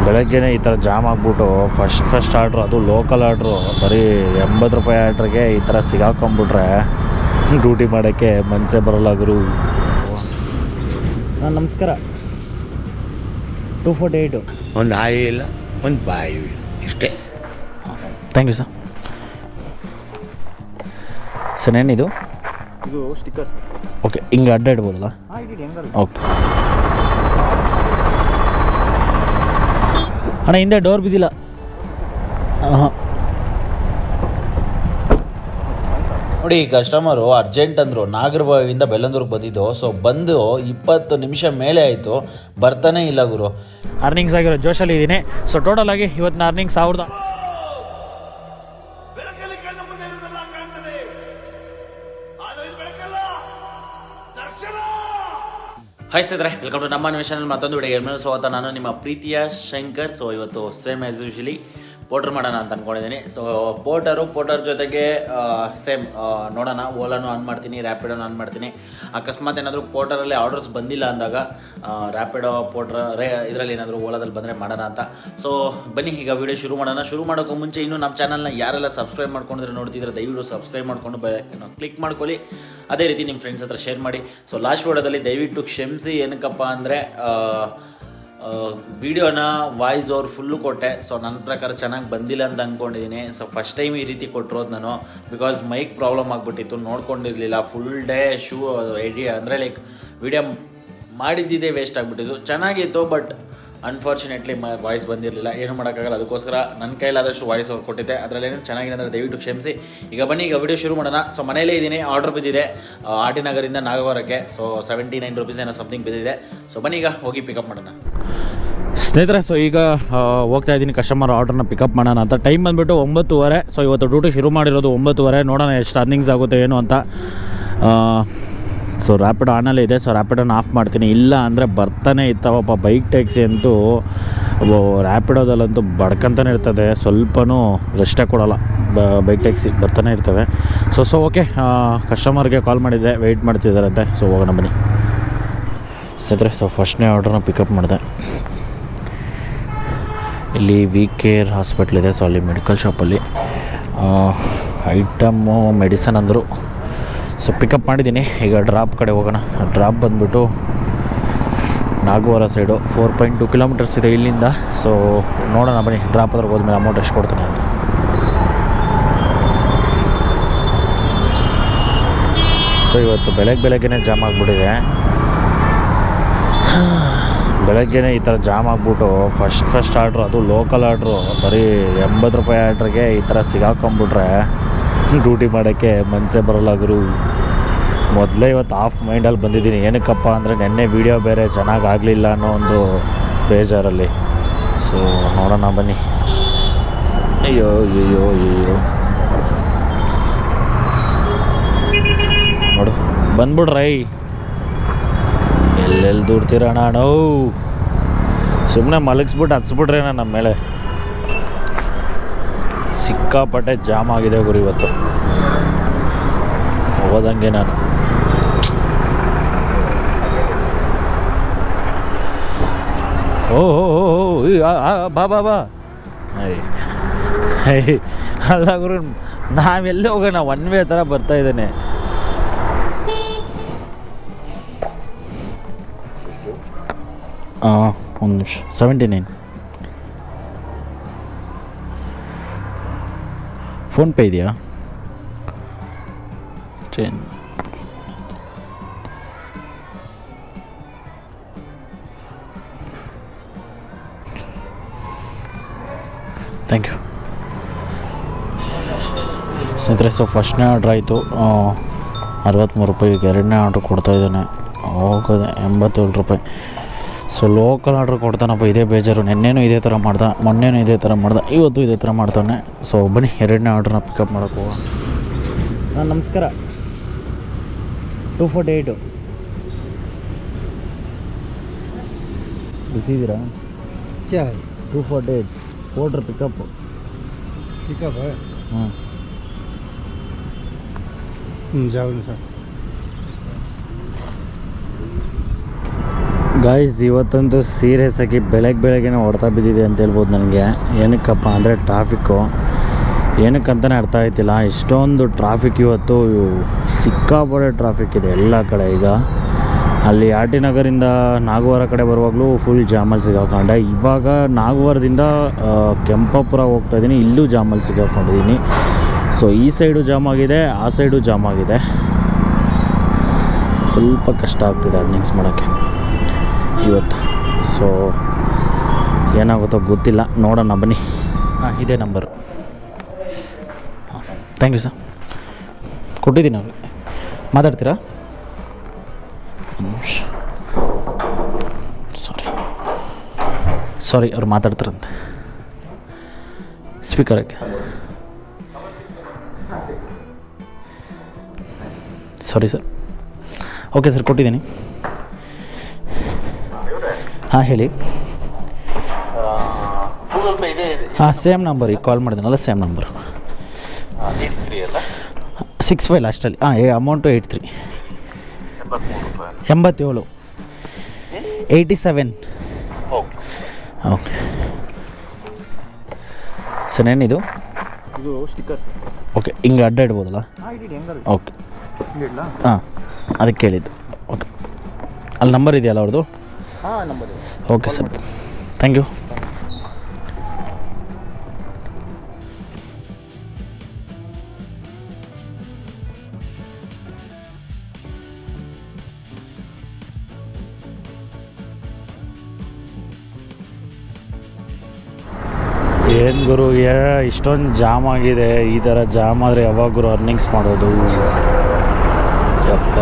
ಬೆಳಗ್ಗೆನೇ ಈ ಥರ ಜಾಮ್ ಆಗಿಬಿಟ್ಟು ಫಸ್ಟ್ ಆರ್ಡ್ರು, ಅದು ಲೋಕಲ್ ಆರ್ಡ್ರು, ಬರೀ 80 ರೂಪಾಯಿ ಆರ್ಡ್ರಿಗೆ ಈ ಥರ ಸಿಗಾಕೊಂಬಿಟ್ರೆ ಡ್ಯೂಟಿ ಮಾಡೋಕ್ಕೆ ಮನಸ್ಸೇ ಬರೋಲ್ಲ ಗುರು. ನಮಸ್ಕಾರ. 248 ಒಂದು ಆಯಿ ಇಲ್ಲ, ಒಂದು ಬಾಯಿ ಇಲ್ಲ, ಇಷ್ಟೇ. Thank you sir. ಸರ್ ಏನಿದು? ಇದು ಸ್ಟಿಕ್ಕರ್ ಸರ್. ಓಕೆ, ಹಿಂಗೆ ಅಡ್ಡ ಇಡ್ಬೋದಲ್ಲ? ಓಕೆ ಅಣ್ಣ, ಹಿಂದೆ ಡೋರ್ ಬಿದ್ದಿಲ್ಲ. ಹಾಂ ನೋಡಿ, ಕಸ್ಟಮರು ಅರ್ಜೆಂಟ್ ಅಂದರು, ನಾಗರಬಾವಿಯಿಂದ ಬೆಳ್ಳಂದೂರಿಗೆ ಬಂದಿದ್ದು. ಸೊ ಬಂದು 20 ನಿಮಿಷ ಮೇಲೆ ಆಯಿತು, ಬರ್ತಾನೆ ಇಲ್ಲ ಗುರು. ಅರ್ನಿಂಗ್ಸ್ ಆಗಿರೋ ಜೋಶಲ್ಲಿ ಇದ್ದೀನಿ. ಸೊ ಟೋಟಲ್ ಆಗಿ ಇವತ್ತಿನ ಅರ್ನಿಂಗ್ 1000. ಹಾಯ್ ಸ್ನೇಹಿತರೆ, ವೆಲ್ಕಮ್ ಟು ನಮ್ಮ ನ್ಯೂಷನ್ ಮತ್ತೊಂದು ವಿಡಿಯೋ. ಎಲ್ಲರೂ ಸ್ವಾಗತ. ನಾನು ನಿಮ್ಮ ಪ್ರೀತಿಯ ಶಂಕರ್. ಸೊ ಇವತ್ತು ಸೇಮ್ ಆ್ಯಸ್ ಯೂಶಲಿ ಪೋರ್ಟರ್ ಮಾಡೋಣ ಅಂತ ಅಂದ್ಕೊಂಡಿದ್ದೀನಿ. ಸೊ ಪೋರ್ಟರ್ ಜೊತೆಗೆ ಸೇಮ್ ನೋಡೋಣ, ಓಲಾನು ಆನ್ ಮಾಡ್ತೀನಿ, ರ್ಯಾಪಿಡೋನು ಆನ್ ಮಾಡ್ತೀನಿ. ಅಕಸ್ಮಾತ್ ಏನಾದರೂ ಪೋರ್ಟರಲ್ಲಿ ಆರ್ಡರ್ಸ್ ಬಂದಿಲ್ಲ ಅಂದಾಗ ರ್ಯಾಪಿಡೋ ಇದರಲ್ಲಿ ಏನಾದರೂ ಓಲಾದಲ್ಲಿ ಬಂದರೆ ಮಾಡೋಣ ಅಂತ. ಸೊ ಬನ್ನಿ ಈಗ ವಿಡಿಯೋ ಶುರು ಮಾಡೋಣ. ಶುರು ಮಾಡೋಕ್ಕೂ ಮುಂಚೆ ಇನ್ನೂ ನಮ್ಮ ಚಾನಲ್ನ ಯಾರೆಲ್ಲ ಸಬ್ಸ್ಕ್ರೈಬ್ ಮಾಡ್ಕೊಂಡಿದ್ರೆ ನೋಡ್ತಿದ್ರೆ ದಯವಿಟ್ಟು ಸಬ್ಸ್ಕ್ರೈಬ್ ಮಾಡ್ಕೊಂಡು ಕ್ಲಿಕ್ ಮಾಡ್ಕೊಳ್ಳಿ. ಅದೇ ರೀತಿ ನಿಮ್ಮ ಫ್ರೆಂಡ್ಸ್ ಹತ್ರ ಶೇರ್ ಮಾಡಿ. ಸೊ ಲಾಸ್ಟ್ ವಿಡಿಯೋದಲ್ಲಿ ದಯವಿಟ್ಟು ಕ್ಷಮಿಸಿ, ಏನಕ್ಕಪ್ಪ ಅಂದರೆ ವಿಡಿಯೋನ ವಾಯ್ಸ್ ಓವರ್ ಫುಲ್ಲು ಕೊಟ್ಟೆ. ಸೊ ನನ್ನ ಪ್ರಕಾರ ಚೆನ್ನಾಗಿ ಬಂದಿಲ್ಲ ಅಂತ ಅಂದ್ಕೊಂಡಿದ್ದೀನಿ. ಸೊ ಫಸ್ಟ್ ಟೈಮ್ ಈ ರೀತಿ ಕೊಟ್ಟಿರೋದು ನಾನು, ಬಿಕಾಸ್ ಮೈಕ್ ಪ್ರಾಬ್ಲಮ್ ಆಗಿಬಿಟ್ಟಿತ್ತು, ನೋಡ್ಕೊಂಡಿರಲಿಲ್ಲ. ಫುಲ್ ಡೇ ಅಂದರೆ ಲೈಕ್ ವಿಡಿಯೋ ಮಾಡಿದ್ದಿದ್ದೇ ವೇಸ್ಟ್ ಆಗಿಬಿಟ್ಟಿದ್ದು. ಚೆನ್ನಾಗಿತ್ತು, ಬಟ್ ಅನ್ಫಾರ್ಚುನೇಟ್ಲಿ ವಾಯ್ಸ್ ಬಂದಿರಲಿಲ್ಲ. ಏನು ಮಾಡೋಕ್ಕಾಗಲ್ಲ. ಅದಕ್ಕೋಸ್ಕರ ನನ್ನ ಕೈಲಾದಷ್ಟು ವಾಯ್ಸ್ ಅವ್ರು ಕೊಟ್ಟಿದ್ದೆ. ಅದರಲ್ಲಿ ಏನು ಚೆನ್ನಾಗಿದೆ ಅಂದರೆ ದಯವಿಟ್ಟು ಕ್ಷಮಿಸಿ. ಈಗ ಬನ್ನಿ, ಈಗ ವಿಡಿಯೋ ಶುರು ಮಾಡೋಣ. ಸೊ ಮನೇಲೇ ಇದ್ದೀನಿ, ಆರ್ಡರ್ ಬಿದ್ದಿದೆ ಆರ್.ಟಿ. ನಗರಿಂದ ನಾಗವರಕ್ಕೆ. ಸೊ 79 ರೂಪೀಸ್ ಏನೋ ಸಮಥಿಂಗ್ ಬಿದ್ದಿದೆ. ಸೊ ಬನ್ನಿ ಈಗ ಹೋಗಿ ಪಿಕಪ್ ಮಾಡೋಣ ಸ್ನೇಹಿತರೆ. ಸೊ ಈಗ ಹೋಗ್ತಾ ಇದ್ದೀನಿ ಕಸ್ಟಮರ್ ಆರ್ಡ್ರನ್ನ ಪಿಕಪ್ ಮಾಡೋಣ ಅಂತ. ಟೈಮ್ ಬಂದುಬಿಟ್ಟು 9:30. ಸೊ ಇವತ್ತು ಡ್ಯೂಟಿ ಶುರು ಮಾಡಿರೋದು 9:30. ನೋಡೋಣ ಎಷ್ಟು ಅರ್ನಿಂಗ್ಸ್ ಆಗುತ್ತೆ ಏನು ಅಂತ. ಸೊ ರ್ಯಾಪಿಡೋ ಆನಲ್ಲೇ ಇದೆ. ಸೊ ರ್ಯಾಪಿಡೋನ ಆಫ್ ಮಾಡ್ತೀನಿ. ಇಲ್ಲ ಅಂದರೆ ಬರ್ತಾನೆ ಇರ್ತಾವಪ್ಪ. ಬೈಕ್ ಟ್ಯಾಕ್ಸಿ ಅಂತೂ ರ್ಯಾಪಿಡೋದಲ್ಲಂತೂ ಬಡ್ಕೊಂತಾನೆ ಇರ್ತದೆ, ಸ್ವಲ್ಪನೂ ರೆಸ್ಟೇ ಕೊಡೋಲ್ಲ. ಬೈಕ್ ಟ್ಯಾಕ್ಸಿ ಬರ್ತಾನೆ ಇರ್ತವೆ. ಸೊ ಓಕೆ, ಕಸ್ಟಮರ್ಗೆ ಕಾಲ್ ಮಾಡಿದ್ದೆ, ವೆಯ್ಟ್ ಮಾಡ್ತಿದ್ದಾರಂತೆ. ಸೊ ಹೋಗೋಣ ಬನ್ನಿ ಸ್ನೇಹಿತರೆ. ಸೊ ಫಸ್ಟ್ನೇ ಆರ್ಡ್ರನ್ನ ಪಿಕಪ್ ಮಾಡಿದೆ. ಇಲ್ಲಿ ವಿ.ಕೇರ್ ಹಾಸ್ಪಿಟ್ಲ್ ಇದೆ. ಸೊ ಅಲ್ಲಿ ಮೆಡಿಕಲ್ ಶಾಪಲ್ಲಿ ಐಟಮ್ಮು ಮೆಡಿಸನ್ ಅಂದರು. ಸೊ ಪಿಕಪ್ ಮಾಡಿದ್ದೀನಿ. ಈಗ ಡ್ರಾಪ್ ಕಡೆ ಹೋಗೋಣ. ಡ್ರಾಪ್ ಬಂದುಬಿಟ್ಟು ನಾಗವಾರ ಸೈಡು 4.2 ಕಿಲೋಮೀಟರ್ಸ್ ಇದೆ ಇಲ್ಲಿಂದ. ಸೊ ನೋಡೋಣ ಬನ್ನಿ, ಡ್ರಾಪ್ ಅದ್ರಿಗೆ ಹೋದ್ಮೇಲೆ ಅಮೌಂಟ್ ಎಷ್ಟು ಕೊಡ್ತೀನಿ ಅಂತ. ಸೊ ಇವತ್ತು ಬೆಳಗ್ಗೆನೇ ಜಾಮ್ ಆಗಿಬಿಟ್ಟಿದೆ. ಬೆಳಗ್ಗೆನೇ ಈ ಥರ ಜಾಮ್ ಆಗಿಬಿಟ್ಟು ಫಸ್ಟ್ ಆರ್ಡ್ರು, ಅದು ಲೋಕಲ್ ಆರ್ಡ್ರು, ಬರೀ 80 ರೂಪಾಯಿ ಆರ್ಡ್ರಿಗೆ ಈ ಥರ ಸಿಗಾಕೊಂಬಿಟ್ರೆ ಡ್ಯೂಟಿ ಮಾಡೋಕ್ಕೆ ಮನಸ್ಸೇ ಬರೋಲ್ಲ ಗುರು. ಮೊದಲೇ ಇವತ್ತು ಆಫ್ ಮೈಂಡಲ್ಲಿ ಬಂದಿದ್ದೀನಿ. ಏನಕ್ಕಪ್ಪ ಅಂದರೆ ನೆನ್ನೆ ವೀಡಿಯೋ ಬೇರೆ ಚೆನ್ನಾಗಿ ಆಗಲಿಲ್ಲ ಅನ್ನೋ ಒಂದು ಬೇಜಾರಲ್ಲಿ. ಸೊ ನೋಡೋಣ ಬನ್ನಿ. ಅಯ್ಯೋ ನೋಡು ಬಂದ್ಬಿಡ್ರೈ. ಎಲ್ಲೆಲ್ಲಿ ದೂಡ್ತೀರಣ್ಣ ನಾವು. ಸುಮ್ಮನೆ ಮಲಗಿಸ್ಬಿಟ್ಟು ಹತ್ಸ್ಬಿಟ್ರೆ ನಮ್ಮ ಮೇಲೆ. ಸಿಕ್ಕಾಪಟ್ಟೆ ಜಾಮ್ ಆಗಿದೆ ಗುರು ಇವತ್ತು. ಹೋದಂಗೆ ನಾನು ಬಾ ಅಲ್ಲ ಗುರು, ನಾವೆಲ್ಲೇ ಹೋಗೋಣ, ಒನ್ ವೇ ಥರ ಬರ್ತಾ ಇದ್ದೇನೆ. ಒಂದು ನಿಮಿಷ. 79 ಫೋನ್ಪೇ ಇದೆಯಾ? ಥ್ಯಾಂಕ್ ಯು ಸ್ನೇಹಿತರೆ. ಸೊ ಫಸ್ಟ್ನೇ ಆರ್ಡ್ರ್ ಆಯಿತು 63 ರೂಪಾಯಿ. ಎರಡನೇ ಆರ್ಡ್ರ್ ಕೊಡ್ತಾಯಿದ್ದಾನೆ, ಹೋಗೋದೆ 87 ರೂಪಾಯಿ. ಸೊ ಲೋಕಲ್ ಆರ್ಡ್ರ್ ಕೊಡ್ತಾನಪ್ಪ, ಇದೇ ಬೇಜಾರು. ನೆನ್ನೆನೂ ಇದೇ ಥರ ಮಾಡ್ದೆ, ಮೊನ್ನೆನೂ ಇದೇ ಥರ ಮಾಡ್ದೆ, ಇವತ್ತು ಇದೇ ಥರ ಮಾಡ್ತಾನೆ. ಸೊ ಬನ್ನಿ ಎರಡನೇ ಆರ್ಡ್ರನ್ನ ಪಿಕಪ್ ಮಾಡೋಕ್ಕೆ ಹೋಗೋಣ. ನಮಸ್ಕಾರ. 248 ಬಿಸಿದ್ದೀರಾ? 248 ಪೋರ್ಟ್ರ್ ಪಿಕಪ್ है। जाओ ಗಾಯ್ಸ್ ಇವತ್ತಂತೂ ಸೀರಿಯಸ್ ಆಗಿ ಬೆಳಗ್ಗೆ ಹೊಡ್ತಾ ಬಿದ್ದಿದೆ ಅಂತ ಹೇಳ್ಬೋದು ನನಗೆ. ಏನಕ್ಕಪ್ಪ ಅಂದರೆ ಟ್ರಾಫಿಕ್ಕು ಏನಕ್ಕಂತಲೇ ಅರ್ಥ ಆಯ್ತಿಲ್ಲ. ಇಷ್ಟೊಂದು ಟ್ರಾಫಿಕ್ ಇವತ್ತು, ಸಿಕ್ಕಾಪಟ್ಟೆ ಟ್ರಾಫಿಕ್ ಇದೆ ಎಲ್ಲ ಕಡೆ. ಈಗ ಅಲ್ಲಿ ಆರ್ ಟಿ ನಗರಿಂದ ನಾಗವಾರ ಕಡೆ ಬರುವಾಗಲೂ ಫುಲ್ ಜಾಮಲ್ಲಿ ಸಿಗಾಕೊಂಡೆ. ಇವಾಗ ನಾಗವಾರದಿಂದ ಕೆಂಪಾಪುರ ಹೋಗ್ತಾಯಿದ್ದೀನಿ, ಇಲ್ಲೂ ಜಾಮಲ್ಲಿ ಸಿಗಾಕೊಂಡಿದ್ದೀನಿ. ಸೊ ಈ ಸೈಡು ಜಾಮ್ ಆಗಿದೆ, ಆ ಸೈಡು ಜಾಮ್ ಆಗಿದೆ. ಸ್ವಲ್ಪ ಕಷ್ಟ ಆಗ್ತಿದೆ ಅರ್ನಿಂಗ್ಸ್ ಮಾಡೋಕ್ಕೆ ಇವತ್ತು. ಸೊ ಏನಾಗುತ್ತೋ ಗೊತ್ತಿಲ್ಲ, ನೋಡೋಣ ಬನ್ನಿ. ಇದೇ ನಂಬರು. ಥ್ಯಾಂಕ್ ಯು ಸರ್, ಕೊಟ್ಟಿದ್ದೀನಿ ಅವ್ರಿಗೆ. ಮಾತಾಡ್ತೀರಾ? ಸಾರಿ ಅವ್ರು ಮಾತಾಡ್ತಾರಂತೆ. ಸ್ಪೀಕರ್ ಹಾಕಿ. Sorry sir. ಓಕೆ ಸರ್, ಕೊಟ್ಟಿದ್ದೀನಿ. ಹಾಂ ಹೇಳಿ. ಗೂಗಲ್ ಪೇ ಇದೆ. ಹಾಂ ಸೇಮ್ ನಂಬರ್, ಈಗ ಕಾಲ್ ಮಾಡಿದ್ದೀನಲ್ಲ ಸೇಮ್ ನಂಬರ್. 83 ಅಲ್ಲ, 65 ಲಾಸ್ಟಲ್ಲಿ. ಹಾಂ ಅಮೌಂಟು 83. 87. 87. ಓಕೆ ಓಕೆ ಸರ್, ಏನಿದು? ಇದು ಸ್ಟಿಕ್ಕರ್ ಸರ್. ಓಕೆ, ಹಿಂಗೆ ಅಡ್ಡ ಇಡ್ಬೋದಲ್ಲ? ಓಕೆ ಹಾಂ, ಅದಕ್ಕೆ ಕೇಳಿದ್ದು. ಓಕೆ, ಅಲ್ಲಿ ನಂಬರ್ ಇದೆಯಲ್ಲ ಅವ್ರದ್ದು? ಹಾಂ, ನಂಬರ್ ಇದೆ. Okay sir, thank you. ಏನು ಗುರು, ಇಷ್ಟೊಂದು ಜಾಮ್ ಆಗಿದೆ. ಈ ಥರ ಜಾಮ್ ಆದರೆ ಯಾವಾಗ ಗುರು ಅರ್ನಿಂಗ್ಸ್ ಮಾಡೋದು? ಯಪ್ಪ,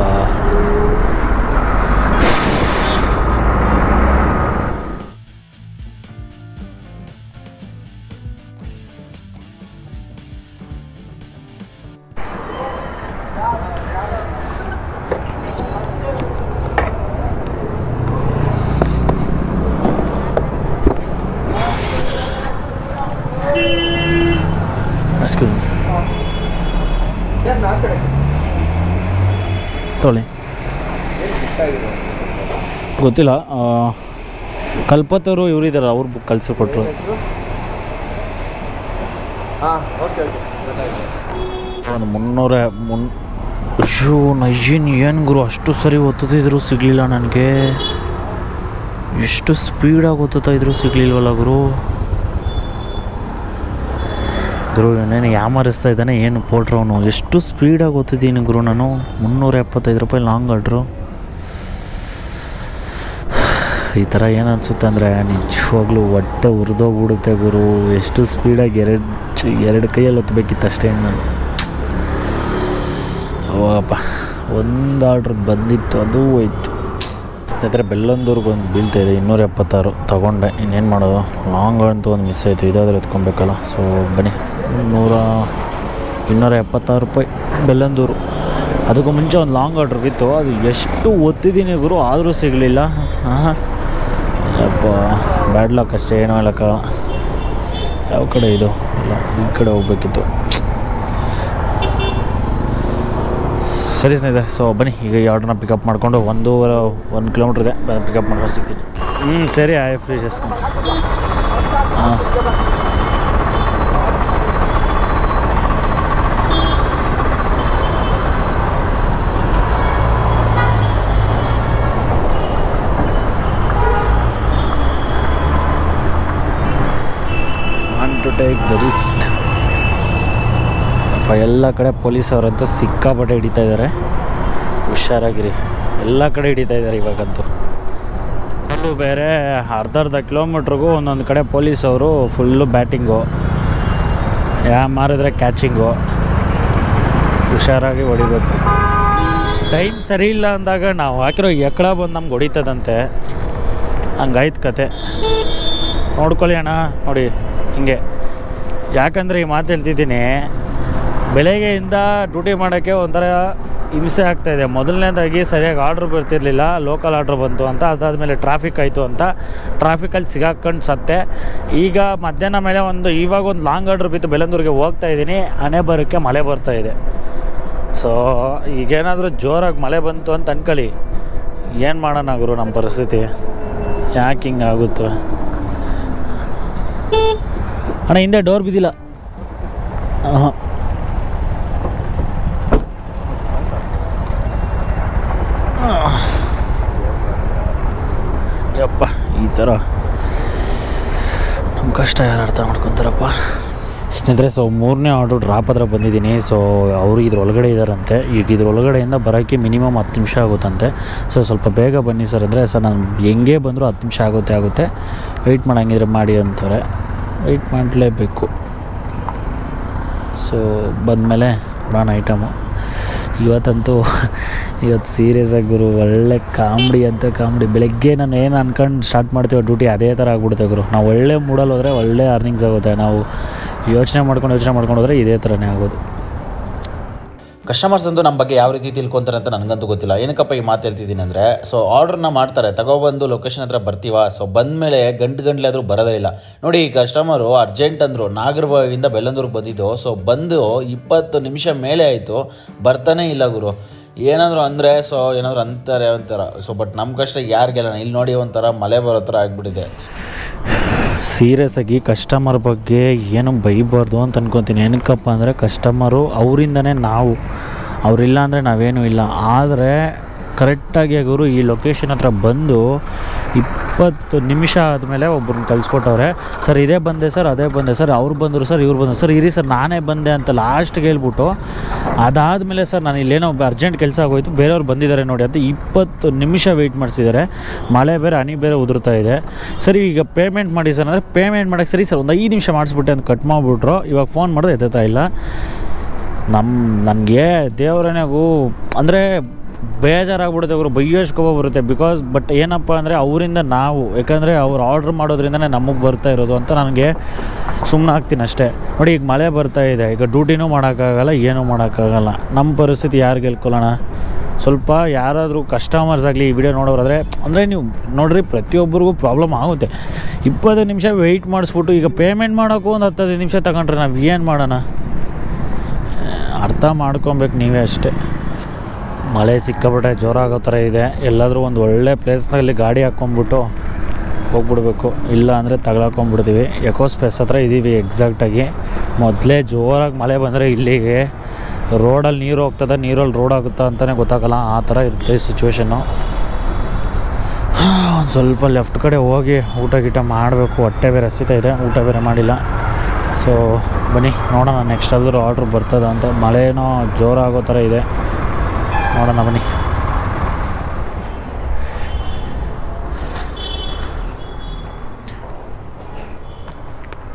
ತೊಳಿ ಗೊತ್ತಿಲ್ಲ. ಕಲ್ಪತರು ಇವರಿದ್ದಾರೆ, ಅವ್ರು ಬುಕ್ ಕಳಿಸಿಕೊಟ್ರು. ಹಾಂ, ಓಕೆ. ಒಂದು 300 ಅಯ್ಯೋ ನೈಜಿನ್ ಏನು ಗುರು, ಅಷ್ಟು ಸರಿ ಓದ್ತಿದ್ರು ಸಿಗಲಿಲ್ಲ ನನಗೆ. ಎಷ್ಟು ಸ್ಪೀಡಾಗಿ ಓದ್ತಾ ಇದ್ರು ಸಿಗಲಿಲ್ವಲ್ಲ ಗುರು. ಗುರು ಇನ್ನೇನು ಯಾಮರಿಸ್ತಾ ಇದ್ದಾನೆ ಏನು ಪೋಟ್ರವನು. ಎಷ್ಟು ಸ್ಪೀಡಾಗಿ ಓದ್ತಿದ್ದೀನಿ ಗುರು ನಾನು. 375 ರೂಪಾಯಿ ಲಾಂಗ್ ಆರ್ಡ್ರು. ಈ ಥರ ಏನು ಅನಿಸುತ್ತೆ ಅಂದರೆ ನಿಜವಾಗ್ಲೂ ಹೊಟ್ಟೆ ಉರಿದೋಗ್ಬಿಡುತ್ತೆ ಗುರು. ಎಷ್ಟು ಸ್ಪೀಡಾಗಿ ಎರಡು ಕೈಯಲ್ಲಿ ಒತ್ತಬೇಕಿತ್ತು ಅಷ್ಟೇ ನಾನು. ಅವಪ್ಪ, ಒಂದು ಆರ್ಡ್ರ್ ಬಂದಿತ್ತು, ಅದು ಹೋಯ್ತು. ಸ್ನೇಹಿತರೆ, ಬೆಳ್ಳಂದೂರ್ಗೆ ಒಂದು ಬೀಳ್ತಾಯಿದೆ 276 ತೊಗೊಂಡೆ. ಇನ್ನೇನು ಮಾಡೋದು, ಲಾಂಗ್ ಅಂತೂ ಒಂದು ಮಿಸ್ ಆಯಿತು. ಇದಾದರೂ ಎತ್ಕೊಬೇಕಲ್ಲ. ಸೊ ಬನ್ನಿ, 276 ರೂಪಾಯಿ ಬೆಳ್ಳಂದೂರು. ಅದಕ್ಕೂ ಮುಂಚೆ ಒಂದು ಲಾಂಗ್ ಆರ್ಡ್ರ್ ಇತ್ತು, ಅದು ಎಷ್ಟು ಒತ್ತಿದ್ದೀನಿ ಗುರು ಆದರೂ ಸಿಗಲಿಲ್ಲ. ಹಾಂ ಯಪ್ಪ, ಬ್ಯಾಡ್ ಲಕ್ ಅಷ್ಟೇ, ಏನೋ ಹೇಳಕ್ಕ. ಯಾವ ಕಡೆ ಇದು? ಇಲ್ಲ, ಈ ಕಡೆ ಹೋಗ್ಬೇಕಿತ್ತು. ಸರಿ ಸ್ನೇಹಿತರೆ, ಸೊ ಬನ್ನಿ ಈಗ ಈ ಆರ್ಡ್ರನ್ನ ಪಿಕಪ್ ಮಾಡಿಕೊಂಡು 1 ಕಿಲೋಮೀಟ್ರ್ ಇದೆ, ಪಿಕಪ್ ಮಾಡ್ಕೊಂಡು ಸಿಗ್ತೀನಿ. ಸರಿ, ಆಯ್ ಫ್ರೀ చేసుకుంటా. ಹಾಂ ಟು ಟೇಕ್ ದ ರಿಸ್ಕ್. ಅಪ್ಪ, ಎಲ್ಲ ಕಡೆ ಪೊಲೀಸವರಂತೂ ಸಿಕ್ಕಾಪಟ್ಟೆ ಹಿಡಿತಾ ಇದ್ದಾರೆ. ಹುಷಾರಾಗಿರಿ, ಎಲ್ಲ ಕಡೆ ಹಿಡಿತಾ ಇದ್ದಾರೆ ಇವಾಗಂತೂ. ಅಲ್ಲೂ ಬೇರೆ ಅರ್ಧ ಕಿಲೋಮೀಟ್ರಿಗೂ ಒಂದೊಂದು ಕಡೆ ಪೊಲೀಸವರು ಫುಲ್ಲು ಬ್ಯಾಟಿಂಗು, ಮಾರಿದ್ರೆ ಕ್ಯಾಚಿಂಗು. ಹುಷಾರಾಗಿ ಹೊಡಿಬೇಕು. ಟೈಮ್ ಸರಿ ಇಲ್ಲ ಅಂದಾಗ ನಾವು ಹಾಕಿರೋ ಎಕ್ಕಡ ಬಂದು ನಮ್ಗೆ ಹೊಡಿತದಂತೆ. ಹಂಗಾಯ್ತು ಕತೆ. ನೋಡ್ಕೊಳ್ಳಿ ಅಣ್ಣ, ನೋಡಿ ಹಿಂಗೆ. ಯಾಕಂದರೆ ಈ ಮಾತು ಹೇಳ್ತಿದ್ದೀನಿ, ಬೆಳಗ್ಗೆಯಿಂದ ಡ್ಯೂಟಿ ಮಾಡೋಕ್ಕೆ ಒಂಥರ ಹಿಂಸೆ ಆಗ್ತಾಯಿದೆ. ಮೊದಲನೇದಾಗಿ ಸರಿಯಾಗಿ ಆರ್ಡ್ರ್ ಬರ್ತಿರಲಿಲ್ಲ, ಲೋಕಲ್ ಆರ್ಡ್ರ್ ಬಂತು ಅಂತ. ಅದಾದಮೇಲೆ ಟ್ರಾಫಿಕ್ ಆಯಿತು ಅಂತ ಟ್ರಾಫಿಕಲ್ಲಿ ಸಿಗಾಕೊಂಡು ಸತ್ತೆ. ಈಗ ಮಧ್ಯಾಹ್ನ ಮೇಲೆ ಇವಾಗ ಒಂದು ಲಾಂಗ್ ಆರ್ಡ್ರ್ ಬಿತ್ತು, ಬೆಳ್ಳಂದೂರಿಗೆ ಹೋಗ್ತಾಯಿದ್ದೀನಿ. ಹಣೆ ಬರೋಕ್ಕೆ ಮಳೆ ಬರ್ತಾಯಿದೆ. ಸೊ ಈಗೇನಾದರೂ ಜೋರಾಗಿ ಮಳೆ ಬಂತು ಅಂತ ಅನ್ಕೊಳ್ಳಿ, ಏನು ಮಾಡೋಣ ಗುರು ನಮ್ಮ ಪರಿಸ್ಥಿತಿ, ಯಾಕೆ ಹಿಂಗೆ ಆಗುತ್ತೆ ಅಣ್ಣ? ಹಿಂದೆ ಡೋರ್ ಬಿದ್ದಿಲ್ಲ. ಹಾಂ ಯಪ್ಪ, ಈ ಥರ ನಮ್ಮ ಕಷ್ಟ ಯಾರು ಅರ್ಥ ಮಾಡ್ಕೊತಾರಪ್ಪ. ಸ್ನೇಹಿತರೆ, ಸೊ 3ನೇ ಆರ್ಡ್ರು ಡ್ರಾಪ್ ಹತ್ರ ಬಂದಿದ್ದೀನಿ. ಸೊ ಅವರು ಇದ್ರೊಳಗಡೆ ಇದ್ದಾರಂತೆ. ಈಗ ಇದ್ರೊಳಗಡೆಯಿಂದ ಬರೋಕ್ಕೆ ಮಿನಿಮಮ್ 10 ನಿಮಿಷ ಆಗುತ್ತಂತೆ. ಸೊ ಸ್ವಲ್ಪ ಬೇಗ ಬನ್ನಿ ಸರ್ ಅಂದರೆ, ಸರ್ ನಾನು ಹೆಂಗೆ ಬಂದರೂ 10 ನಿಮಿಷ ಆಗುತ್ತೆ, ವೆಯ್ಟ್ ಮಾಡಂಗಿದ್ರೆ ಮಾಡಿ ಅಂತಾರೆ. ವೆಯ್ಟ್ ಮಾಡಲೇಬೇಕು. ಸೊ ಬಂದಮೇಲೆ ನಾನು ಐಟಮು ಇವತ್ತು ಸೀರಿಯಸ್ ಆಗಿ ಗುರು, ಒಳ್ಳೆ ಕಾಮಿಡಿ ಅಂತ ಕಾಮಿಡಿ. ಬೆಳಗ್ಗೆ ನಾನು ಏನು ಅನ್ಕೊಂಡು ಸ್ಟಾರ್ಟ್ ಮಾಡ್ತೀವಿ ಡ್ಯೂಟಿ ಅದೇ ಥರ ಆಗ್ಬಿಡುತ್ತೆ ಗುರು. ನಾವು ಒಳ್ಳೆ ಮೂಡಲ್ಲಿ ಹೋದರೆ ಒಳ್ಳೆ ಅರ್ನಿಂಗ್ಸ್ ಆಗುತ್ತೆ. ನಾವು ಯೋಚನೆ ಮಾಡ್ಕೊಂಡು ಹೋದರೆ ಇದೇ ಥರನೇ ಆಗೋದು. ಕಸ್ಟಮರ್ಸ್ ಅಂತೂ ನಮ್ಮ ಬಗ್ಗೆ ಯಾವ ರೀತಿ ತಿಳ್ಕೊತಾರೆ ಅಂತ ನನಗಂತೂ ಗೊತ್ತಿಲ್ಲ. ಏನಕ್ಕಪ್ಪ ಈ ಮಾತು ಹೇಳ್ತಿದ್ದೀನಿ ಅಂದರೆ, ಸೊ ಆರ್ಡ್ರನ್ನ ಮಾಡ್ತಾರೆ, ತಗೊಬಂದು ಲೊಕೇಶನ್ ಹತ್ರ ಬರ್ತೀವ. ಸೊ ಬಂದಮೇಲೆ ಗಂಟೆ ಆದರೂ ಬರೋದೇ ಇಲ್ಲ. ನೋಡಿ, ಈ ಕಸ್ಟಮರು ಅರ್ಜೆಂಟ್ ಅಂದರು, ನಾಗರಬಾವಿಯಿಂದ ಬೆಳ್ಳಂದೂರಿಗೆ ಬಂದಿದ್ದು. ಸೊ ಬಂದು 20 ನಿಮಿಷ ಮೇಲೆ ಆಯಿತು, ಬರ್ತಾನೇ ಇಲ್ಲ ಗುರು. ಏನಾದರೂ ಅಂದರೆ ಸೊ ಏನಾದರೂ ಅಂತಾರೆ ಒಂಥರ. ಸೊ ಬಟ್ ನಮ್ಮ ಕಷ್ಟ ಯಾರಿಗೆಲ್ಲ ಇಲ್ಲಿ ನೋಡಿ ಒಂಥರ ಮಳೆ ಬರೋ ಥರ ಆಗಿಬಿಟ್ಟಿದೆ. ಸೀರಿಯಸ್ ಆಗಿ ಕಸ್ಟಮರ್ ಬಗ್ಗೆ ಏನು ಬೈಬಾರ್ದು ಅಂತ ಅನ್ಕೊತೀನಿ. ಏನಕ್ಕಪ್ಪ ಅಂದರೆ ಕಸ್ಟಮರು ಅವರಿಂದನೇ ನಾವು, ಅವರಿಲ್ಲ ಅಂದರೆ ನಾವೇನೂ ಇಲ್ಲ. ಆದರೆ ಕರೆಕ್ಟಾಗಿ ಅವರು ಈ ಲೊಕೇಶನ್ ಹತ್ರ ಬಂದು 20 ನಿಮಿಷ ಆದಮೇಲೆ ಒಬ್ಬರನ್ನ ಕಳಿಸ್ಕೊಟ್ಟವ್ರೆ. ಸರ್ ಇದೇ ಬಂದೆ ಸರ್, ಅದೇ ಬಂದೆ ಸರ್, ಅವ್ರು ಬಂದರು ಸರ್, ಇವ್ರು ಬಂದರು ಸರ್, ಇರಿ ಸರ್ ನಾನೇ ಬಂದೆ ಅಂತ ಲಾಸ್ಟ್ಗೆ ಹೇಳ್ಬಿಟ್ಟು, ಅದಾದಮೇಲೆ ಸರ್ ನಾನು ಇಲ್ಲೇನೋ ಅರ್ಜೆಂಟ್ ಕೆಲಸ ಆಗೋಯ್ತು, ಬೇರೆಯವ್ರು ಬಂದಿದ್ದಾರೆ ನೋಡಿ ಅಂತ 20 ನಿಮಿಷ ವೆಯ್ಟ್ ಮಾಡಿಸಿದ್ದಾರೆ. ಮಳೆ ಬೇರೆ ಹನಿ ಬೇರೆ ಉದುರ್ತಾ ಇದೆ. ಸರಿ ಈಗ ಪೇಮೆಂಟ್ ಮಾಡಿ ಸರ್ ಅಂದರೆ, ಪೇಮೆಂಟ್ ಮಾಡೋಕ್ಕೆ ಸರಿ ಸರ್ ಒಂದು 5 ನಿಮಿಷ ಮಾಡಿಸ್ಬಿಟ್ಟೆ ಅಂತ ಕಟ್ ಮಾಡಿಬಿಟ್ರು. ಇವಾಗ ಫೋನ್ ಮಾಡಿದ್ರೆ ಎತ್ತುತ್ತಾ ಇಲ್ಲ. ನನಗೆ ದೇವರನೆಗೂ ಅಂದರೆ ಬೇಜಾರಾಗ್ಬಿಡುತ್ತೆ ಅವರು, ಬೈಯೋಷ್ಕೋಬ ಬರುತ್ತೆ. ಬಟ್ ಏನಪ್ಪ ಅಂದರೆ ಅವರಿಂದ ನಾವು, ಯಾಕಂದರೆ ಅವ್ರು ಆರ್ಡ್ರ್ ಮಾಡೋದ್ರಿಂದನೇ ನಮಗೆ ಬರ್ತಾ ಇರೋದು ಅಂತ ನನಗೆ ಸುಮ್ಮನೆ ಆಗ್ತೀನಿ ಅಷ್ಟೇ. ನೋಡಿ ಈಗ ಮಳೆ ಬರ್ತಾ ಇದೆ, ಈಗ ಡ್ಯೂಟಿನೂ ಮಾಡೋಕ್ಕಾಗಲ್ಲ, ಏನೂ ಮಾಡೋಕ್ಕಾಗಲ್ಲ. ನಮ್ಮ ಪರಿಸ್ಥಿತಿ ಯಾರು ಗೆಲ್ಕೊಳ್ಳೋಣ? ಸ್ವಲ್ಪ ಯಾರಾದರೂ ಕಸ್ಟಮರ್ಸ್ ಆಗಲಿ ಈ ವಿಡಿಯೋ ನೋಡೋರಾದರೆ, ಅಂದರೆ ನೀವು ನೋಡಿರಿ ಪ್ರತಿಯೊಬ್ಬರಿಗೂ ಪ್ರಾಬ್ಲಮ್ ಆಗುತ್ತೆ. 20 ನಿಮಿಷ ವೆಯ್ಟ್ ಮಾಡಿಸ್ಬಿಟ್ಟು ಈಗ ಪೇಮೆಂಟ್ ಮಾಡೋಕ್ಕೂ ಒಂದು 10 ನಿಮಿಷ ತಗೊಂಡ್ರೆ ನಾವು ಏನು ಮಾಡೋಣ? ಅರ್ಥ ಮಾಡ್ಕೊಬೇಕು ನೀವೇ ಅಷ್ಟೇ. ಮಳೆ ಸಿಕ್ಕಾಬಿಟ್ಟೆ ಜೋರಾಗೋ ಥರ ಇದೆ. ಎಲ್ಲಾದರೂ ಒಂದು ಒಳ್ಳೆ ಪ್ಲೇಸ್ನಲ್ಲಿ ಗಾಡಿ ಹಾಕ್ಕೊಂಬಿಟ್ಟು ಹೋಗ್ಬಿಡ್ಬೇಕು, ಇಲ್ಲ ಅಂದರೆ ತಗೊಳಕೊಂಬಿಡ್ತೀವಿ. ಎಕೋ ಸ್ಪೇಸ್ ಹತ್ರ ಇದ್ದೀವಿ ಎಕ್ಸಾಕ್ಟಾಗಿ. ಮೊದಲೇ ಜೋರಾಗಿ ಮಳೆ ಬಂದರೆ ಇಲ್ಲಿಗೆ ರೋಡಲ್ಲಿ ನೀರು ಹೋಗ್ತದೆ, ನೀರಲ್ಲಿ ರೋಡ್ ಆಗುತ್ತಾ ಅಂತಲೇ ಗೊತ್ತಾಗಲ್ಲ, ಆ ಥರ ಇರುತ್ತೆ ಸಿಚುವೇಶನ್ನು. ಒಂದು ಸ್ವಲ್ಪ ಲೆಫ್ಟ್ ಕಡೆ ಹೋಗಿ ಊಟ ಗೀಟ ಮಾಡಬೇಕು, ಹೊಟ್ಟೆ ಬೇರೆ ಹಸಿತಾ ಇದೆ, ಊಟ ಬೇರೆ ಮಾಡಿಲ್ಲ. ಸೊ ಬನ್ನಿ ನೋಡೋಣ ನೆಕ್ಸ್ಟ್ ಆದರೂ ಆರ್ಡ್ರ್ ಬರ್ತದೆ ಅಂತ. ಮಳೆನೋ ಜೋರಾಗೋ ಥರ ಇದೆ, ನೋಡೋಣ ಬನ್ನಿ.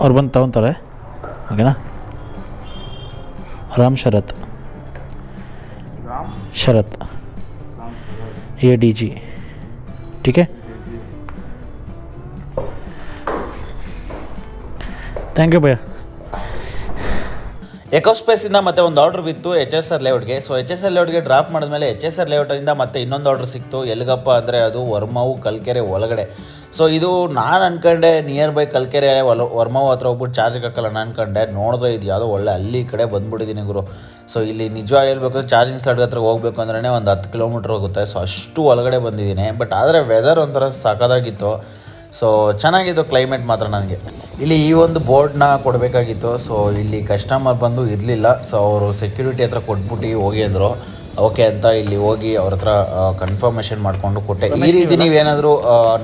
ಅವ್ರು ಬಂದು ತಗೊತಾರೆ, ಓಕೆನಾ? ರಾಮ್ ಶರತ್ ADG, ठीक है, ಥ್ಯಾಂಕ್ ಯು ಭಯ್ಯ. ಎಕೋ ಸ್ಪೇಸಿಂದ ಮತ್ತೆ ಒಂದು ಆರ್ಡ್ರ್ ಬಿತ್ತು HSR ಲೇಔಟ್ಗೆ. ಸೊ HSR ಲೇಔಟ್ಗೆ ಡ್ರಾಪ್ ಮಾಡಿದ್ಮೇಲೆ HSR ಲೇಔಟಿಂದ ಮತ್ತೆ ಇನ್ನೊಂದು ಆರ್ಡ್ರ್ ಸಿಕ್ತು. ಎಲ್ಲಿಗಪ್ಪ ಅಂದರೆ ಅದು ವರ್ಮಾವು ಕಲ್ಕೆರೆ ಒಳಗಡೆ. ಸೊ ಇದು ನಾನು ಅನ್ಕೊಂಡೆ ನಿಯರ್ ಬೈ ಕಲ್ಕೆರೆ ವರ್ಮಾವು ಹತ್ರ ಹೋಗ್ಬಿಟ್ಟು ಚಾರ್ಜ್ಗೆ ಹಾಕಲ್ಲ ನಾನು ಅನ್ಕೊಂಡೆ. ನೋಡಿದ್ರೆ ಇದು ಯಾವುದೋ ಒಳ್ಳೆ ಹಳ್ಳಿ ಕಡೆ ಬಂದುಬಿಟ್ಟಿದ್ದೀನಿ ಗುರು. ಸೊ ಇಲ್ಲಿ ನಿಜವಾಗಿ ಹೇಳ್ಬೇಕು, ಚಾರ್ಜಿಂಗ್ ಸ್ಲಾಟ್ ಹತ್ರ ಹೋಗ್ಬೇಕು ಅಂದ್ರೆ ಒಂದು 10 ಕಿಲೋಮೀಟ್ರ್ ಹೋಗುತ್ತೆ. ಸೊ ಅಷ್ಟು ಒಳಗಡೆ ಬಂದಿದ್ದೀನಿ. ಬಟ್ ಆದರೆ ವೆದರ್ ಒಂಥರ ಸಾಕಾಗಿತ್ತು. ಸೊ ಚೆನ್ನಾಗಿತ್ತು ಕ್ಲೈಮೇಟ್ ಮಾತ್ರ. ನನಗೆ ಇಲ್ಲಿ ಈ ಒಂದು ಬೋರ್ಡ್ನ ಕೊಡಬೇಕಾಗಿತ್ತು. ಸೊ ಇಲ್ಲಿ ಕಸ್ಟಮರ್ ಬಂದು ಇರಲಿಲ್ಲ. ಸೊ ಅವರು ಸೆಕ್ಯೂರಿಟಿ ಹತ್ರ ಕೊಟ್ಬಿಟ್ಟು ಹೋಗಿ ಅಂದರು. ಓಕೆ ಅಂತ ಇಲ್ಲಿ ಹೋಗಿ ಅವ್ರ ಹತ್ರ ಕನ್ಫರ್ಮೇಷನ್ ಮಾಡಿಕೊಂಡು ಕೊಟ್ಟೆ. ಈ ರೀತಿ ನೀವೇನಾದರೂ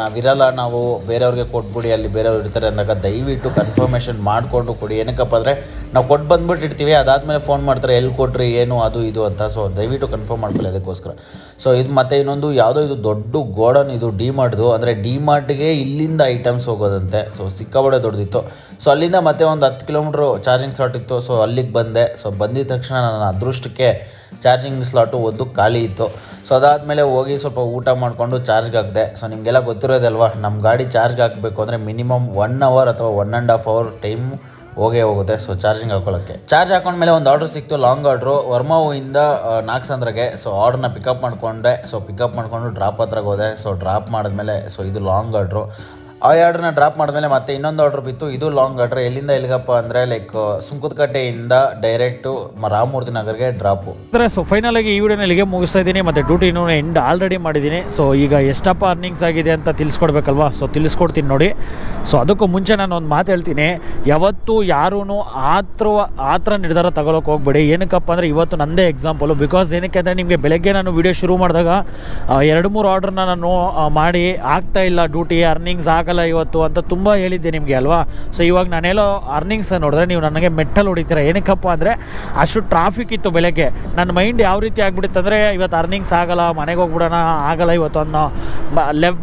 ನಾವಿರಲ್ಲ, ನಾವು ಬೇರೆಯವ್ರಿಗೆ ಕೊಟ್ಬಿಡಿ, ಅಲ್ಲಿ ಬೇರೆಯವ್ರು ಇರ್ತಾರೆ ಅಂದಾಗ ದಯವಿಟ್ಟು ಕನ್ಫರ್ಮೇಷನ್ ಮಾಡಿಕೊಂಡು ಕೊಡಿ. ಏನಕ್ಕಪ್ಪ ಅಂದರೆ ನಾವು ಕೊಟ್ಟು ಬಂದ್ಬಿಟ್ಟು ಇರ್ತೀವಿ, ಅದಾದಮೇಲೆ ಫೋನ್ ಮಾಡ್ತಾರೆ ಎಲ್ಲಿ ಕೊಟ್ರಿ ಏನು ಅದು ಇದು ಅಂತ. ಸೊ ದಯವಿಟ್ಟು ಕನ್ಫರ್ಮ್ ಮಾಡ್ಕೊಳ್ಳಿ ಅದಕ್ಕೋಸ್ಕರ. ಸೊ ಇದು ಮತ್ತು ಇನ್ನೊಂದು ಯಾವುದೋ ಇದು ದೊಡ್ಡ ಗೋಡನ್, ಇದು ಡಿಮಾರ್ಟ್ದು. ಅಂದರೆ ಡಿಮಾರ್ಟ್ಗೆ ಇಲ್ಲಿಂದ ಐಟಮ್ಸ್ ಹೋಗೋದಂತೆ. ಸೊ ಸಿಕ್ಕಾಬಡೆ ದೊಡ್ಡದಿತ್ತು. ಸೊ ಅಲ್ಲಿಂದ ಮತ್ತೆ ಒಂದು 10 ಕಿಲೋಮೀಟ್ರು ಚಾರ್ಜಿಂಗ್ ಸ್ಲಾಟ್ ಇತ್ತು. ಸೊ ಅಲ್ಲಿಗೆ ಬಂದೆ. ಸೊ ಬಂದಿದ್ದ ತಕ್ಷಣ ನನ್ನ ಅದೃಷ್ಟಕ್ಕೆ ಚಾರ್ಜಿಂಗ್ ಸ್ಲಾಟು ಒಂದು ಖಾಲಿ ಇತ್ತು. ಸೊ ಅದಾದಮೇಲೆ ಹೋಗಿ ಸ್ವಲ್ಪ ಊಟ ಮಾಡಿಕೊಂಡು ಚಾರ್ಜ್ಗೆ ಹಾಕಿದೆ. ಸೊ ನಿಮಗೆಲ್ಲ ಗೊತ್ತಿರೋದಲ್ವಾ, ನಮ್ಮ ಗಾಡಿ ಚಾರ್ಜ್ಗೆ ಹಾಕಬೇಕು ಅಂದರೆ ಮಿನಿಮಮ್ 1 ಅವರ್ ಅಥವಾ 1.5 ಅವರ್ ಟೈಮ್ ಹೋಗುತ್ತೆ. ಸೊ ಚಾರ್ಜಿಂಗ್ ಹಾಕೊಳ್ಳೋಕ್ಕೆ ಚಾರ್ಜ್ ಹಾಕೊಂಡ್ಮೇಲೆ ಒಂದು ಆರ್ಡ್ರ್ ಸಿಕ್ತು, ಲಾಂಗ್ ಆರ್ಡ್ರು ವರ್ಮಾವಿಂದ ನಾಗಸಂದ್ರಗೆ. ಸೊ ಆರ್ಡ್ರನ್ನ ಪಿಕಪ್ ಮಾಡಿಕೊಂಡೆ. ಸೊ ಪಿಕಪ್ ಮಾಡಿಕೊಂಡು ಡ್ರಾಪ್ ಹತ್ರಕ್ಕೆ ಹೋದೆ. ಸೊ ಡ್ರಾಪ್ ಮಾಡಿದ್ಮೇಲೆ ಸೊ ಇದು ಲಾಂಗ್ ಆರ್ಡ್ರು. ಆ ಆರ್ಡ್ರನ್ನ ಡ್ರಾಪ್ ಮಾಡಿದ್ಮೇಲೆ ಮತ್ತೆ ಇನ್ನೊಂದು ಆರ್ಡ್ರ್ ಬಿತ್ತು. ಇದು ಲಾಂಗ್ ಆರ್ಡ್ರ್. ಎಲ್ಲಿಂದ ಎಲ್ಲಿಗಪ್ಪ ಅಂದರೆ ಲೈಕ್ ಸುಂಕದಕಟ್ಟೆಯಿಂದ ಡೈರೆಕ್ಟು ರಾಮಮೂರ್ತಿ ನಗರ್ಗೆ ಡ್ರಾಪು. ಸೊ ಫೈನಲಾಗಿ ಈ ವಿಡಿಯೋನ ಇಲ್ಲಿಗೆ ಮುಗಿಸ್ತಾ ಇದ್ದೀನಿ. ಮತ್ತು ಡ್ಯೂಟಿನೂ ಎಂಡ್ ಆಲ್ರೆಡಿ ಮಾಡಿದ್ದೀನಿ. ಸೊ ಈಗ ಎಷ್ಟಪ್ಪ ಅರ್ನಿಂಗ್ಸ್ ಆಗಿದೆ ಅಂತ ತಿಳಿಸ್ಕೊಡ್ಬೇಕಲ್ವಾ? ಸೊ ತಿಳಿಸ್ಕೊಡ್ತೀನಿ ನೋಡಿ. ಸೊ ಅದಕ್ಕೂ ಮುಂಚೆ ನಾನು ಒಂದು ಮಾತು ಹೇಳ್ತೀನಿ, ಯಾವತ್ತೂ ಯಾರೂ ಆ ಥರ ನಿರ್ಧಾರ ತಗೊಳ್ಳೋಕೆ ಹೋಗ್ಬೇಡಿ. ಏನಕ್ಕಪ್ಪ ಅಂದರೆ ಇವತ್ತು ನನ್ನದೇ ಎಕ್ಸಾಂಪಲು. ಬಿಕಾಸ್ ಏನಕ್ಕೆ ಅಂದರೆ ನಿಮಗೆ ಬೆಳಗ್ಗೆ ನಾನು ವಿಡಿಯೋ ಶುರು ಮಾಡಿದಾಗ 2-3 ಆರ್ಡ್ರನ್ನ ನಾನು ಮಾಡಿ ಆಗ್ತಾ ಇಲ್ಲ, ಡ್ಯೂಟಿ ಅರ್ನಿಂಗ್ಸ್ ಆಗಲ್ಲ ಇವತ್ತು ಅಂತ ತುಂಬ ಹೇಳಿದ್ದೆ ನಿಮಗೆ ಅಲ್ವಾ? ಸೊ ಇವಾಗ ನಾನೆಲ್ಲೋ ಅರ್ನಿಂಗ್ಸ್ ನೋಡಿದ್ರೆ ನೀವು ನನಗೆ ಮೆಟ್ಟಲ್ ಹೊಡಿತೀರ. ಏನಕ್ಕಪ್ಪ ಅಂದರೆ ಅಷ್ಟು ಟ್ರಾಫಿಕ್ ಇತ್ತು ಬೆಳಗ್ಗೆ. ನನ್ನ ಮೈಂಡ್ ಯಾವ ರೀತಿ ಆಗ್ಬಿಡುತ್ತೆ ಅಂದರೆ ಇವತ್ತು ಅರ್ನಿಂಗ್ಸ್ ಆಗಲ್ಲ, ಮನೆಗೆ ಹೋಗ್ಬಿಡೋಣ, ಆಗಲ್ಲ ಇವತ್ತು ಅನ್ನೋ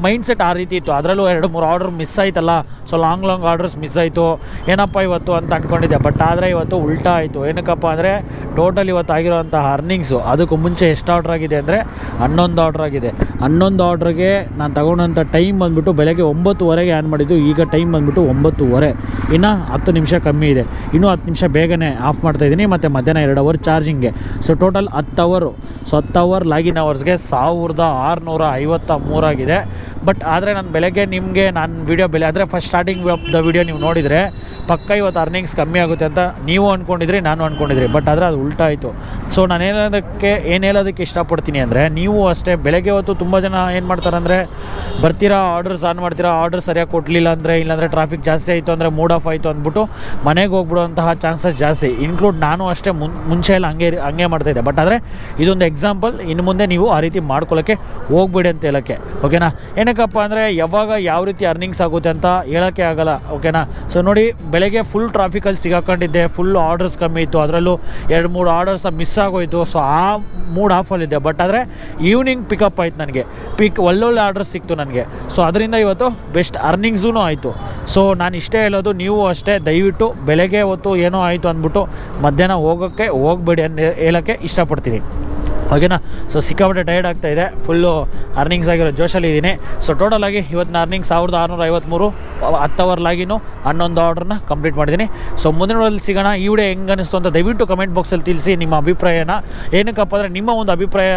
ಮೈಂಡ್ ಸೆಟ್ ಆ ರೀತಿ ಇತ್ತು. ಅದರಲ್ಲೂ 2-3 ಆರ್ಡ್ರ್ ಮಿಸ್ ಆಯ್ತಲ್ಲ. ಸೊ ಲಾಂಗ್ ಆರ್ಡರ್ಸ್ ಮಿಸ್ ಆಯಿತು, ಏನಪ್ಪ ಇವತ್ತು ಅಂತ ಅಂದ್ಕೊಂಡಿದ್ದೆ. ಬಟ್ ಆದರೆ ಇವತ್ತು ಉಲ್ಟಾ ಆಯಿತು. ಏನಕ್ಕಪ್ಪ ಅಂದರೆ ಟೋಟಲ್ ಇವತ್ತು ಆಗಿರೋಂಥ ಅರ್ನಿಂಗ್ಸು ಅದಕ್ಕೂ ಮುಂಚೆ ಎಷ್ಟು ಆರ್ಡ್ರ್ ಆಗಿದೆ ಅಂದರೆ 11 ಆರ್ಡ್ರ್ ಆಗಿದೆ. 11 ಆರ್ಡ್ರಿಗೆ ನಾನು ತಗೊಂಡಂಥ ಟೈಮ್ ಬಂದುಬಿಟ್ಟು ಬೆಳಗ್ಗೆ 9:30ಗೆ ಆನ್ ಮಾಡಿದ್ದು. ಈಗ ಟೈಮ್ ಬಂದುಬಿಟ್ಟು 9:30. ಇನ್ನು 10 ನಿಮಿಷ ಕಮ್ಮಿ ಇದೆ. ಇನ್ನೂ 10 ನಿಮಿಷ ಬೇಗನೆ ಆಫ್ ಮಾಡ್ತಾಯಿದ್ದೀನಿ. ಮತ್ತು ಮಧ್ಯಾಹ್ನ 2 ಅವರ್ ಚಾರ್ಜಿಂಗ್ಗೆ. ಸೊ ಟೋಟಲ್ 10 ಅವರು. ಸೊ 10 ಅವರ್ ಲಾಗಿನ್ ಅವರ್ಸ್ಗೆ 1653 ಆಗಿದೆ. ಬಟ್ ಆದರೆ ನಾನು ಬೆಳಗ್ಗೆ ನಿಮಗೆ ನಾನು ವೀಡಿಯೋ ಬೆಲೆ ಆದರೆ ಫಸ್ಟ್ ಸ್ಟಾರ್ಟಿಂಗ್ ದ ವೀಡಿಯೋ ನೀವು ನೋಡಿದರೆ ಪಕ್ಕ ಇವತ್ತು ಅರ್ನಿಂಗ್ಸ್ ಕಮ್ಮಿ ಆಗುತ್ತೆ ಅಂತ ನೀವು ಅಂದ್ಕೊಂಡಿದ್ರಿ, ನಾನು ಅಂದ್ಕೊಂಡಿದ್ರಿ. ಬಟ್ ಆದರೆ ಅದು ಉಲ್ಟಾ ಆಯಿತು. ಸೊ ನಾನು ಏನು ಹೇಳೋದಕ್ಕೆ ಇಷ್ಟಪಡ್ತೀನಿ ಅಂದರೆ, ನೀವು ಅಷ್ಟೇ ಬೆಳಗ್ಗೆ ಹೊತ್ತು ತುಂಬ ಜನ ಏನು ಮಾಡ್ತಾರೆ ಅಂದರೆ ಬರ್ತೀರಾ, ಆರ್ಡರ್ಸ್ ಆನ್ ಮಾಡ್ತೀರಾ, ಆರ್ಡರ್ ಸರಿಯಾಗಿ ಕೊಡಲಿಲ್ಲ ಅಂದರೆ, ಇಲ್ಲಾಂದರೆ ಟ್ರಾಫಿಕ್ ಜಾಸ್ತಿ ಆಯಿತು ಅಂದರೆ ಮೂಡ್ ಆಫ್ ಆಯಿತು ಅಂದ್ಬಿಟ್ಟು ಮನೆಗೆ ಹೋಗ್ಬಿಡುವಂತಹ ಚಾನ್ಸಸ್ ಜಾಸ್ತಿ. ಇನ್ಕ್ಲೂಡ್ ನಾನು ಅಷ್ಟೇ ಮುಂಚೆ ಎಲ್ಲ ಹಂಗೆ ಮಾಡ್ತಾಯಿದ್ದೆ. ಬಟ್ ಆದರೆ ಇದೊಂದು ಎಕ್ಸಾಂಪಲ್. ಇನ್ನು ಮುಂದೆ ನೀವು ಆ ರೀತಿ ಮಾಡ್ಕೊಳ್ಳೋಕ್ಕೆ ಹೋಗ್ಬೇಡಿ ಅಂತ ಹೇಳೋಕ್ಕೆ, ಓಕೆನಾ? ಏನಕ್ಕಪ್ಪ ಅಂದರೆ ಯಾವಾಗ ಯಾವ ರೀತಿ ಅರ್ನಿಂಗ್ಸ್ ಆಗುತ್ತೆ ಅಂತ ಹೇಳೋಕ್ಕೆ ಆಗಲ್ಲ, ಓಕೆನಾ? ಸೊ ನೋಡಿ, ಬೆಳಗ್ಗೆ ಫುಲ್ ಟ್ರಾಫಿಕಲ್ಲಿ ಸಿಗಾಕೊಂಡಿದ್ದೆ, ಫುಲ್ ಆರ್ಡರ್ಸ್ ಕಮ್ಮಿ ಇತ್ತು. ಅದರಲ್ಲೂ 2-3 ಆರ್ಡರ್ಸ್ ಮಿಸ್ ಆಗೋಯಿತು. ಸೊ ಆ ಮೂಡ್ ಆಫಲ್ಲಿದ್ದೆ. ಬಟ್ ಆದರೆ ಈವ್ನಿಂಗ್ ಪಿಕಪ್ ಆಯ್ತು ನನಗೆ, ಒಳ್ಳೊಳ್ಳೆ ಆರ್ಡರ್ಸ್ ಸಿಕ್ತು ನನಗೆ. ಸೊ ಅದರಿಂದ ಇವತ್ತು ಬೆಸ್ಟ್ ಅರ್ನಿಂಗ್ಸೂ ಆಯಿತು. ಸೊ ನಾನು ಇಷ್ಟೇ ಹೇಳೋದು, ನೀವು ಅಷ್ಟೇ ದಯವಿಟ್ಟು ಬೆಳಗ್ಗೆ ಹೊತ್ತು ಏನೋ ಆಯಿತು ಅಂದ್ಬಿಟ್ಟು ಮಧ್ಯಾಹ್ನ ಹೋಗಬೇಡಿ ಅಂತ ಹೇಳೋಕ್ಕೆ ಇಷ್ಟಪಡ್ತೀನಿ, ಓಕೆನಾ? ಸೊ ಸಿಕ್ಕಾಪಟ್ಟೆ ಟೈರ್ಡ್ ಆಗ್ತಾಯಿದೆ, ಫುಲ್ಲು ಅರ್ನಿಂಗ್ಸ್ ಆಗಿರೋ ಜೋಶಲ್ಲಿ ಇದ್ದೀನಿ. ಸೊ ಟೋಟಲಾಗಿ ಇವತ್ತಿನ ಅರ್ನಿಂಗ್ಸ್ 1653, 10 ಅವರ್ ಲಾಗಿನು, 11 ಆರ್ಡ್ರನ್ನ ಕಂಪ್ಲೀಟ್ ಮಾಡಿದ್ದೀನಿ. ಸೊ ಮುಂದಿನ ನೋಡಲ್ಲಿ ಸಿಗೋಣ. ಈ ವಿಡಿಯೋ ಹೆಂಗೆ ಅನ್ನಿಸ್ತು ಅಂತ ದಯವಿಟ್ಟು ಕಮೆಂಟ್ ಬಾಕ್ಸಲ್ಲಿ ತಿಳಿಸಿ ನಿಮ್ಮ ಅಭಿಪ್ರಾಯನ. ಏನಕ್ಕಪ್ಪ ಅಂದರೆ ನಿಮ್ಮ ಒಂದು ಅಭಿಪ್ರಾಯ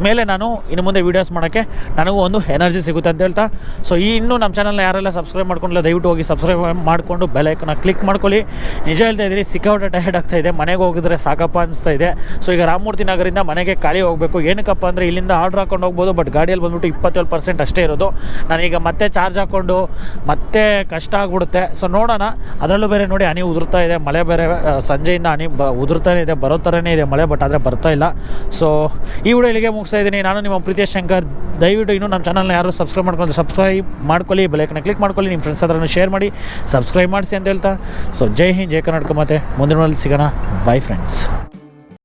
ಮೇಲೆ ನಾನು ಇನ್ನು ಮುಂದೆ ವೀಡಿಯೋಸ್ ಮಾಡೋಕ್ಕೆ ನನಗೂ ಒಂದು ಎನರ್ಜಿ ಸಿಗುತ್ತೆ ಅಂತ ಹೇಳ್ತಾ, ಸೊ ಇನ್ನೂ ನಮ್ಮ ಚಾನಲ್ನ ಯಾರೆಲ್ಲ ಸಬ್ಸ್ಕ್ರೈಬ್ ಮಾಡ್ಕೊಂಡಿಲ್ಲ ದಯವಿಟ್ಟು ಹೋಗಿ ಸಬ್ಸ್ಕ್ರೈಬ್ ಮಾಡಿಕೊಂಡು ಬೆಲ್ ಐಕನ್ನ ಕ್ಲಿಕ್ ಮಾಡ್ಕೊಳ್ಳಿ. ನಿಜ ಹೇಳ್ತಾ ಇದ್ದೀರಿ, ಸಿಕ್ಕಾಪಟ್ಟೆ ಟೈರ್ಡ್ ಆಗ್ತಾಯಿದೆ. ಮನೆಗೆ ಹೋಗಿದ್ರೆ ಸಾಕಪ್ಪ ಅನಿಸ್ತಾ ಇದೆ. ಸೊ ಈಗ ರಾಮಮೂರ್ತಿ ನಗರಿಂದ ಮನೆಗೆ ಖಾಲಿ ಹೋಗಬೇಕು. ಏನಕ್ಕಪ್ಪ ಅಂದರೆ ಇಲ್ಲಿಂದ ಆರ್ಡ್ರ್ ಹಾಕೊಂಡು ಹೋಗ್ಬೋದು, ಬಟ್ ಗಾಡಿಯಲ್ಲಿ ಬಂದುಬಿಟ್ಟು 27% ಅಷ್ಟೇ ಇರೋದು. ನಾನೀಗ ಮತ್ತೆ ಚಾರ್ಜ್ ಹಾಕ್ಕೊಂಡು ಮತ್ತೆ ಕಷ್ಟ ಆಗಿಬಿಡುತ್ತೆ. ಸೊ ನೋಡೋಣ. ಅದರಲ್ಲೂ ಬೇರೆ ನೋಡಿ ಹನಿ ಉದುರ್ತಾ ಇದೆ, ಮಳೆ ಬೇರೆ ಸಂಜೆಯಿಂದ ಹನಿ ಉದುರ್ತಾನೆ ಇದೆ, ಬರೋ ಥರನೇ ಇದೆ ಮಳೆ, ಬಟ್ ಆದರೆ ಬರ್ತಾ ಇಲ್ಲ. ಸೊ ಈ ವಿಡಿಯೋ ಇಲ್ಲಿಗೆ ಮುಗಿಸ್ತಾ ಇದ್ದೀನಿ. ನಾನು ನಿಮ್ಮ ಪ್ರೀತಿಯ ಶಂಕರ್. ದಯವಿಟ್ಟು ಇನ್ನೂ ನಮ್ಮ ಚಾನಲ್ನ ಯಾರು ಸಬ್ಸ್ಕ್ರೈಬ್ ಮಾಡ್ಕೊಳ್ಳಿ, ಬೆಲೈಕನ್ನ ಕ್ಲಿಕ್ ಮಾಡ್ಕೊಳ್ಳಿ, ನಿಮ್ಮ ಫ್ರೆಂಡ್ಸ್ ಹತ್ರನೂ ಶೇರ್ ಮಾಡಿ, ಸಬ್ಸ್ಕ್ರೈಬ್ ಮಾಡಿಸಿ ಅಂತ ಹೇಳ್ತಾ, ಸೊ ಜೈ ಹಿಂದ್, ಜೈ ಕರ್ನಾಟಕ. ಮತ್ತು ಮುಂದಿನ ಸಿಗೋಣ. By friends.